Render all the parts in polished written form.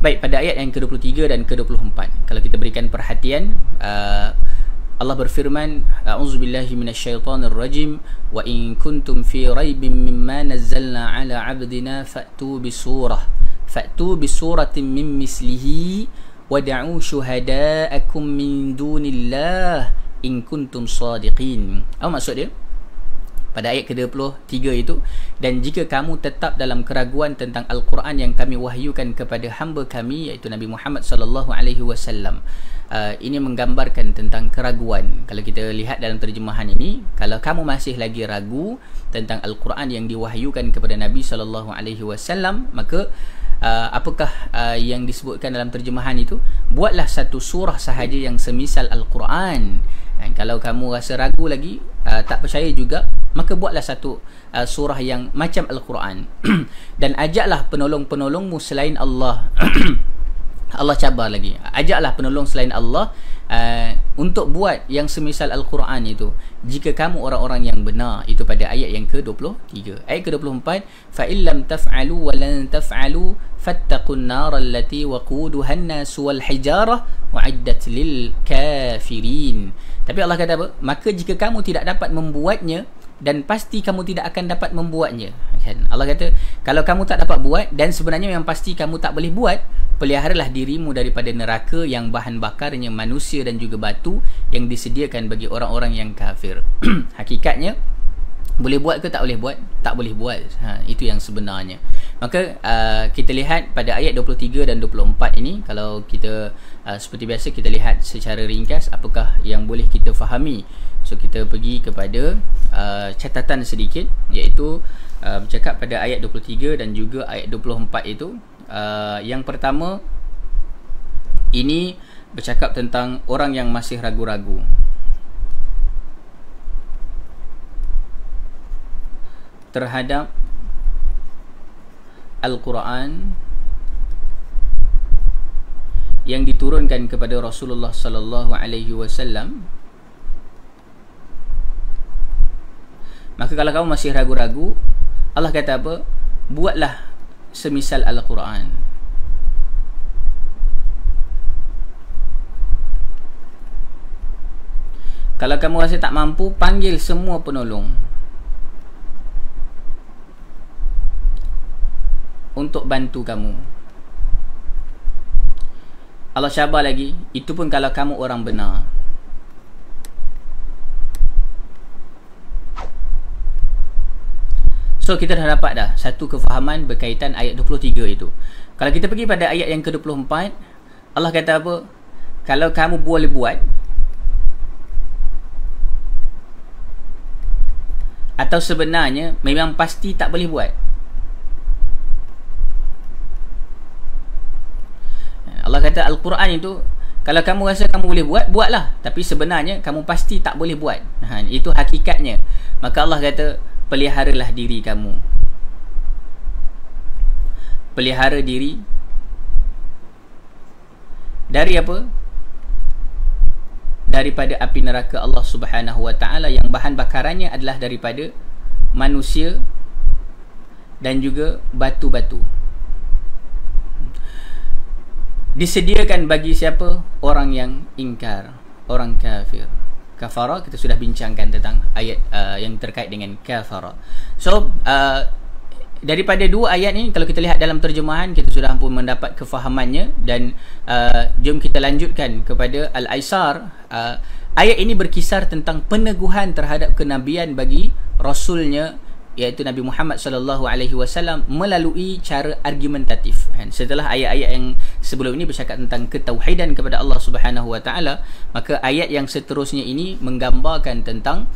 Baik, pada ayat yang ke-23 dan ke-24, kalau kita berikan perhatian, Allah berfirman, a'udzubillahi minasyaitonirrajim, wa in kuntum fi raibin mimma nazzalna ala 'abdina fa'tu bisuratin min mislihi wad'u syuhada'akum min dunillah in kuntum shadiqin. Apa maksud dia? Pada ayat ke-23 itu, dan jika kamu tetap dalam keraguan tentang Al-Quran yang kami wahyukan kepada hamba kami, iaitu Nabi Muhammad sallallahu alaihi wasallam. Ini menggambarkan tentang keraguan. Kalau kita lihat dalam terjemahan ini, kalau kamu masih lagi ragu tentang Al-Quran yang diwahyukan kepada Nabi sallallahu alaihi wasallam, maka apakah yang disebutkan dalam terjemahan itu? Buatlah satu surah sahaja yang semisal Al-Quran. Kalau kamu rasa ragu lagi, tak percaya juga, maka buatlah satu surah yang macam Al-Quran. Dan ajaklah penolong-penolongmu selain Allah. Allah cabar lagi, ajaklah penolong selain Allah untuk buat yang semisal Al-Quran itu, jika kamu orang-orang yang benar. Itu pada ayat yang ke-23. Ayat ke-24, fa illam taf'alu wa lan taf'alu fattaqun nar allati waquduha an-nas wal hijarah wa'iddat lil kafirin. Tapi Allah kata apa? Maka jika kamu tidak dapat membuatnya, dan pasti kamu tidak akan dapat membuatnya, kan? Allah kata, kalau kamu tak dapat buat, dan sebenarnya yang pasti kamu tak boleh buat, peliharalah dirimu daripada neraka yang bahan bakarnya manusia dan juga batu yang disediakan bagi orang-orang yang kafir. Hakikatnya, boleh buat ke tak boleh buat? Tak boleh buat. Itu yang sebenarnya. Maka kita lihat pada ayat 23 dan 24 ini, kalau kita seperti biasa kita lihat secara ringkas apakah yang boleh kita fahami. So kita pergi kepada catatan sedikit, iaitu bercakap pada ayat 23 dan juga ayat 24 itu. Yang pertama, ini bercakap tentang orang yang masih ragu-ragu terhadap Al-Quran yang diturunkan kepada Rasulullah sallallahu alaihi wasallam. Maka kalau kamu masih ragu-ragu, Allah kata apa? Buatlah semisal Al-Quran. Kalau kamu rasa tak mampu, panggil semua penolong untuk bantu kamu. Allah cabar lagi, itu pun kalau kamu orang benar. So kita dah dapat dah satu kefahaman berkaitan ayat 23 itu. Kalau kita pergi pada ayat yang ke-24, Allah kata apa? Kalau kamu boleh buat, atau sebenarnya memang pasti tak boleh buat. Allah kata Al-Quran itu, kalau kamu rasa kamu boleh buat, buatlah. Tapi sebenarnya kamu pasti tak boleh buat. Itu hakikatnya. Maka Allah kata, peliharalah diri kamu. Pelihara diri dari apa? Daripada api neraka Allah Subhanahu wa ta'ala yang bahan bakarannya adalah daripada manusia dan juga batu-batu. Disediakan bagi siapa? Orang yang ingkar, orang kafir. Kafara, kita sudah bincangkan tentang ayat yang terkait dengan kafara. So daripada dua ayat ini, kalau kita lihat dalam terjemahan, kita sudah pun mendapat kefahamannya. Dan jom kita lanjutkan kepada Al-Aisar. Ayat ini berkisar tentang peneguhan terhadap kenabian bagi Rasulnya, iaitu Nabi Muhammad sallallahu alaihi wasallam, melalui cara argumentatif. Setelah ayat-ayat yang sebelum ini bercakap tentang ketauhidan kepada Allah Subhanahu wa taala, maka ayat yang seterusnya ini menggambarkan tentang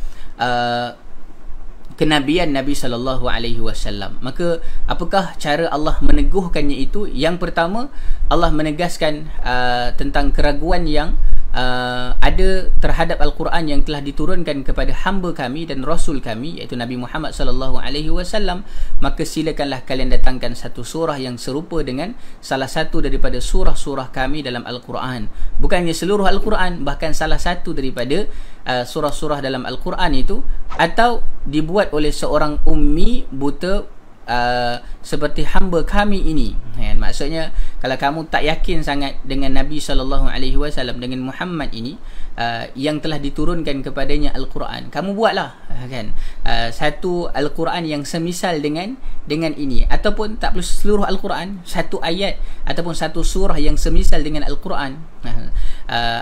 kenabian Nabi sallallahu alaihi wasallam. Maka apakah cara Allah meneguhkannya itu? Yang pertama, Allah menegaskan tentang keraguan yang ada terhadap Al-Quran yang telah diturunkan kepada hamba kami dan Rasul kami, iaitu Nabi Muhammad sallallahu alaihi wasallam. Maka silakanlah kalian datangkan satu surah yang serupa dengan salah satu daripada surah-surah kami dalam Al-Quran. Bukannya seluruh Al-Quran, bahkan salah satu daripada surah-surah dalam Al-Quran itu, atau dibuat oleh seorang ummi buta seperti hamba kami ini. Maksudnya kalau kamu tak yakin sangat dengan Nabi SAW, dengan Muhammad ini, yang telah diturunkan kepadanya Al-Quran, kamu buatlah kan satu Al-Quran yang semisal dengan ini, ataupun tak perlu seluruh Al-Quran, satu ayat ataupun satu surah yang semisal dengan Al-Quran.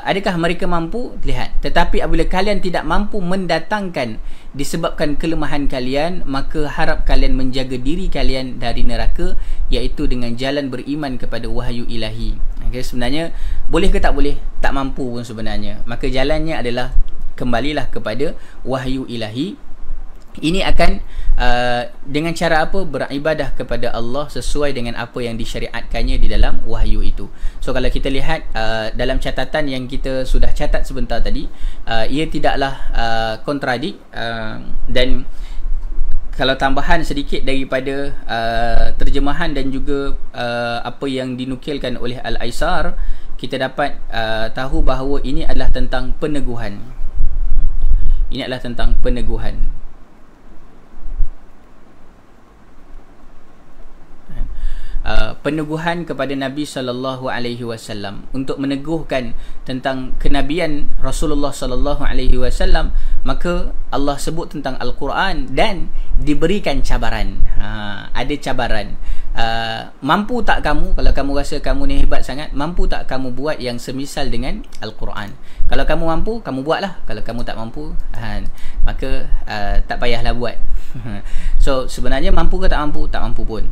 Adakah mereka mampu? Lihat. Tetapi apabila kalian tidak mampu mendatangkan disebabkan kelemahan kalian, maka harap kalian menjaga diri kalian dari neraka, iaitu dengan jalan beriman kepada wahyu ilahi. Okay, sebenarnya boleh ke tak boleh? Tak mampu pun sebenarnya. Maka jalannya adalah kembalilah kepada wahyu ilahi. Ini akan dengan cara apa? Beribadah kepada Allah sesuai dengan apa yang disyariatkannya di dalam wahyu itu. So kalau kita lihat dalam catatan yang kita sudah catat sebentar tadi, ia tidaklah kontradik, dan kalau tambahan sedikit daripada terjemahan dan juga apa yang dinukilkan oleh Al-Aisar, kita dapat tahu bahawa ini adalah tentang peneguhan. Ini adalah tentang peneguhan. Peneguhan kepada Nabi SAW untuk meneguhkan tentang kenabian Rasulullah SAW, maka Allah sebut tentang Al-Quran dan diberikan cabaran. Ada cabaran. Mampu tak kamu, kalau kamu rasa kamu ni hebat sangat, mampu tak kamu buat yang semisal dengan Al-Quran? Kalau kamu mampu, kamu buatlah. Kalau kamu tak mampu, maka tak payahlah buat. So sebenarnya mampu ke tak mampu? Tak mampu pun.